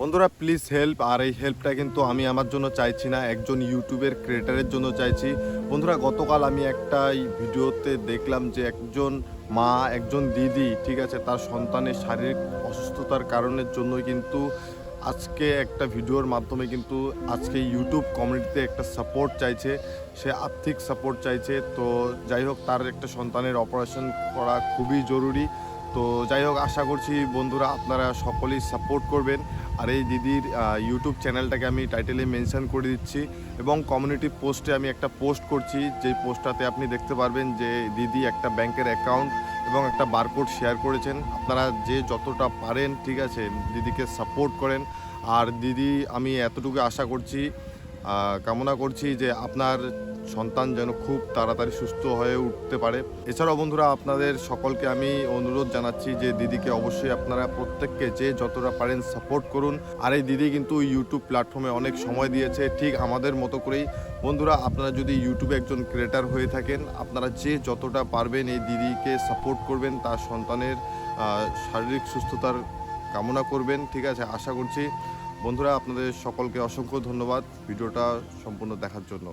বন্ধুরা please help. আর এই হেল্পটা কিন্তু আমি আমার জন্য চাইছি না, একজন ইউটিউবের ক্রিয়েটারের জন্য চাইছি। বন্ধুরা গতকাল আমি একটা ভিডিওতে দেখলাম যে একজন মা, একজন দিদি, ঠিক আছে, তার সন্তানের শারীরিক অসুস্থতার কারণের জন্যই কিন্তু আজকে একটা ভিডিওর মাধ্যমে কিন্তু আজকে ইউটিউব কমিউনিটিতে একটা সাপোর্ট চাইছে, সে আর্থিক সাপোর্ট চাইছে। তো যাই হোক, তার একটা সন্তানের অপারেশন করা খুবই জরুরি। তো যাই হোক, আশা করছি বন্ধুরা আপনারা সকলেই সাপোর্ট করবেন। আর এই দিদির ইউটিউব চ্যানেলটাকে আমি টাইটেলে মেনশন করে দিচ্ছি এবং কমিউনিটি পোস্টে আমি একটা পোস্ট করছি, যেই পোস্টটাতে আপনি দেখতে পারবেন যে দিদি একটা ব্যাংকের অ্যাকাউন্ট এবং একটা বারকোড শেয়ার করেছেন। আপনারা যে যতটা পারেন, ঠিক আছে, দিদিকে সাপোর্ট করেন। আর দিদি, আমি এতটুকু আশা করছি, কামনা করছি যে আপনার সন্তান যেন খুব তাড়াতাড়ি সুস্থ হয়ে উঠতে পারে। এছাড়াও বন্ধুরা আপনাদের সকলকে আমি অনুরোধ জানাচ্ছি যে দিদিকে অবশ্যই আপনারা প্রত্যেককে যে যতটা পারেন সাপোর্ট করুন। আর এই দিদি কিন্তু ইউটিউব প্ল্যাটফর্মে অনেক সময় দিয়েছে, ঠিক আমাদের মতো করেই। বন্ধুরা আপনারা যদি ইউটিউবে একজন ক্রিয়েটার হয়ে থাকেন, আপনারা যে যতটা পারবেন এই দিদিকে সাপোর্ট করবেন, তার সন্তানের শারীরিক সুস্থতার কামনা করবেন, ঠিক আছে। আশা করছি বন্ধুরা আপনাদের সকলকে অসংখ্য ধন্যবাদ ভিডিওটা সম্পূর্ণ দেখার জন্য।